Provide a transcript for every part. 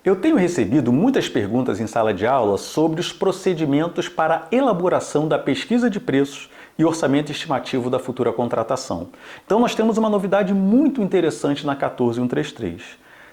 Eu tenho recebido muitas perguntas em sala de aula sobre os procedimentos para a elaboração da pesquisa de preços e orçamento estimativo da futura contratação. Então nós temos uma novidade muito interessante na 14133.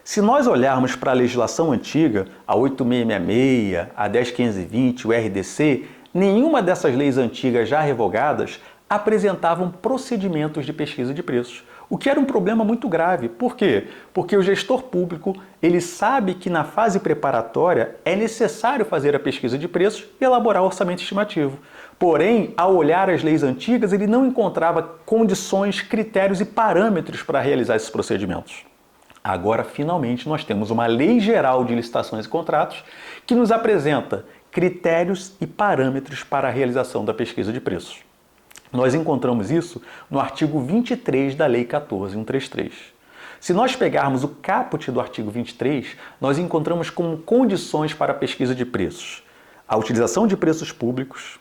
Se nós olharmos para a legislação antiga, a 8666, a 10520, o RDC, nenhuma dessas leis antigas já revogadas apresentavam procedimentos de pesquisa de preços. O que era um problema muito grave. Por quê? Porque o gestor público ele sabe que na fase preparatória é necessário fazer a pesquisa de preços e elaborar o orçamento estimativo. Porém, ao olhar as leis antigas, ele não encontrava condições, critérios e parâmetros para realizar esses procedimentos. Agora, finalmente, nós temos uma Lei Geral de Licitações e Contratos que nos apresenta critérios e parâmetros para a realização da pesquisa de preços. Nós encontramos isso no artigo 23 da Lei 14133. Se nós pegarmos o caput do artigo 23, nós encontramos como condições para a pesquisa de preços a utilização de preços públicos,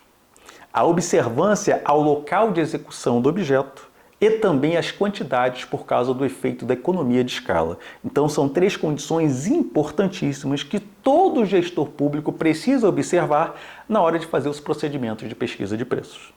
a observância ao local de execução do objeto e também as quantidades por causa do efeito da economia de escala. Então são três condições importantíssimas que todo gestor público precisa observar na hora de fazer os procedimentos de pesquisa de preços.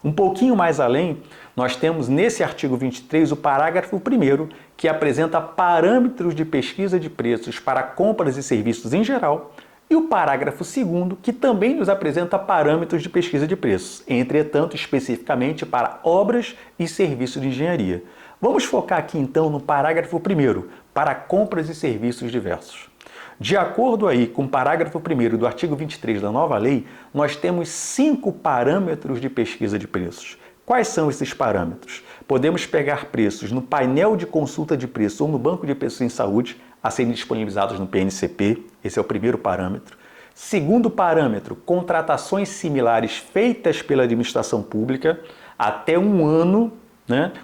Um pouquinho mais além, nós temos nesse artigo 23 o parágrafo 1º, que apresenta parâmetros de pesquisa de preços para compras e serviços em geral, e o parágrafo 2º, que também nos apresenta parâmetros de pesquisa de preços, entretanto, especificamente para obras e serviços de engenharia. Vamos focar aqui então no parágrafo 1º, para compras e serviços diversos. De acordo aí com o parágrafo 1º do artigo 23 da nova lei, nós temos 5 parâmetros de pesquisa de preços. Quais são esses parâmetros? Podemos pegar preços no painel de consulta de preços ou no banco de preços em saúde, a serem disponibilizados no PNCP, esse é o primeiro parâmetro. Segundo parâmetro, contratações similares feitas pela administração pública até um ano,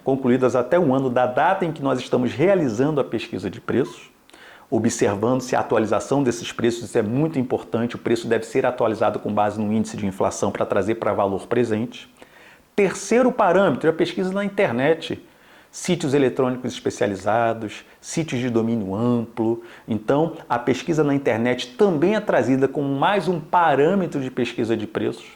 concluídas até um ano da data em que nós estamos realizando a pesquisa de preços. Observando se a atualização desses preços, isso é muito importante, o preço deve ser atualizado com base no índice de inflação para trazer para valor presente. Terceiro parâmetro é a pesquisa na internet, sítios eletrônicos especializados, sítios de domínio amplo. Então, a pesquisa na internet também é trazida como mais um parâmetro de pesquisa de preços.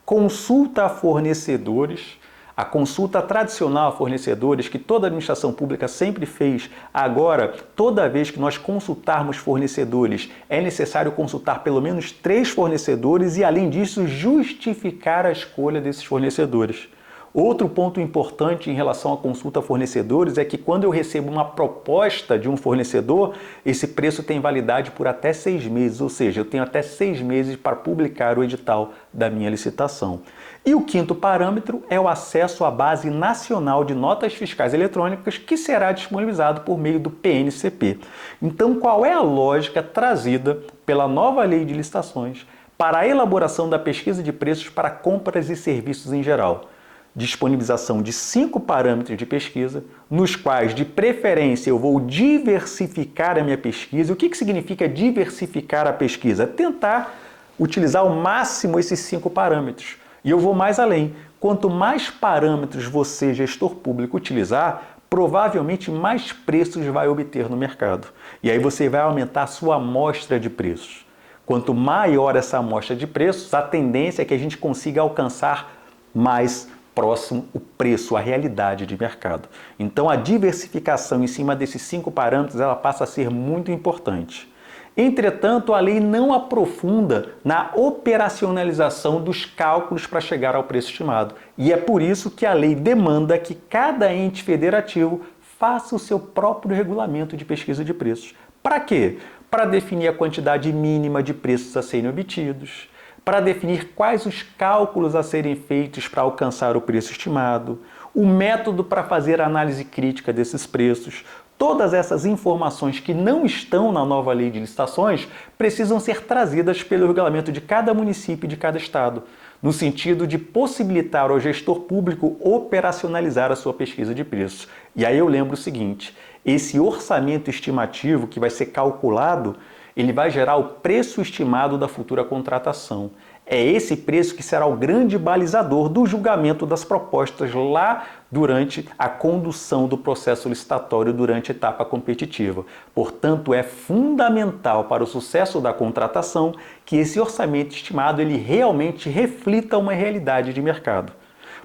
Consulta a fornecedores. A consulta tradicional a fornecedores, que toda a administração pública sempre fez, agora, toda vez que nós consultarmos fornecedores, é necessário consultar pelo menos 3 fornecedores e, além disso, justificar a escolha desses fornecedores. Outro ponto importante em relação à consulta a fornecedores é que quando eu recebo uma proposta de um fornecedor, esse preço tem validade por até 6 meses, ou seja, eu tenho até 6 meses para publicar o edital da minha licitação. E o quinto parâmetro é o acesso à base nacional de notas fiscais eletrônicas que será disponibilizado por meio do PNCP. Então, qual é a lógica trazida pela nova lei de licitações para a elaboração da pesquisa de preços para compras e serviços em geral? Disponibilização de 5 parâmetros de pesquisa, nos quais, de preferência, eu vou diversificar a minha pesquisa. O que significa diversificar a pesquisa? Tentar utilizar ao máximo esses 5 parâmetros. E eu vou mais além. Quanto mais parâmetros você, gestor público, utilizar, provavelmente mais preços vai obter no mercado. E aí você vai aumentar a sua amostra de preços. Quanto maior essa amostra de preços, a tendência é que a gente consiga alcançar mais próximo o preço, a realidade de mercado. Então a diversificação em cima desses 5 parâmetros ela passa a ser muito importante. Entretanto, a lei não aprofunda na operacionalização dos cálculos para chegar ao preço estimado. E é por isso que a lei demanda que cada ente federativo faça o seu próprio regulamento de pesquisa de preços. Para quê? Para definir a quantidade mínima de preços a serem obtidos, para definir quais os cálculos a serem feitos para alcançar o preço estimado, o método para fazer a análise crítica desses preços. Todas essas informações que não estão na nova lei de licitações precisam ser trazidas pelo regulamento de cada município e de cada estado, no sentido de possibilitar ao gestor público operacionalizar a sua pesquisa de preços. E aí eu lembro o seguinte, esse orçamento estimativo que vai ser calculado, ele vai gerar o preço estimado da futura contratação. É esse preço que será o grande balizador do julgamento das propostas lá durante a condução do processo licitatório durante a etapa competitiva. Portanto, é fundamental para o sucesso da contratação que esse orçamento estimado ele realmente reflita uma realidade de mercado.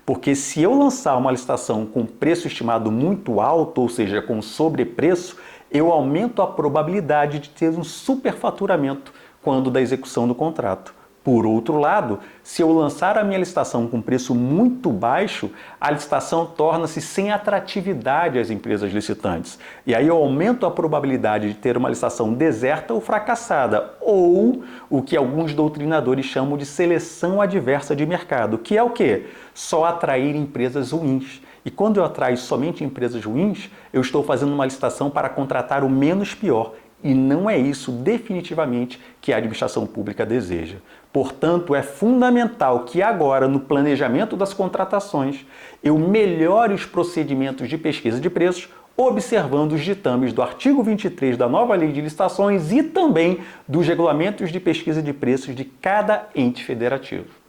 Porque se eu lançar uma licitação com preço estimado muito alto, ou seja, com sobrepreço, eu aumento a probabilidade de ter um superfaturamento quando da execução do contrato. Por outro lado, se eu lançar a minha licitação com preço muito baixo, a licitação torna-se sem atratividade às empresas licitantes. E aí eu aumento a probabilidade de ter uma licitação deserta ou fracassada, ou o que alguns doutrinadores chamam de seleção adversa de mercado, que é o quê? Só atrair empresas ruins. E quando eu atraio somente empresas ruins, eu estou fazendo uma licitação para contratar o menos pior. E não é isso definitivamente que a administração pública deseja. Portanto, é fundamental que agora, no planejamento das contratações, eu melhore os procedimentos de pesquisa de preços, observando os ditames do artigo 23 da nova Lei de Licitações e também dos regulamentos de pesquisa de preços de cada ente federativo.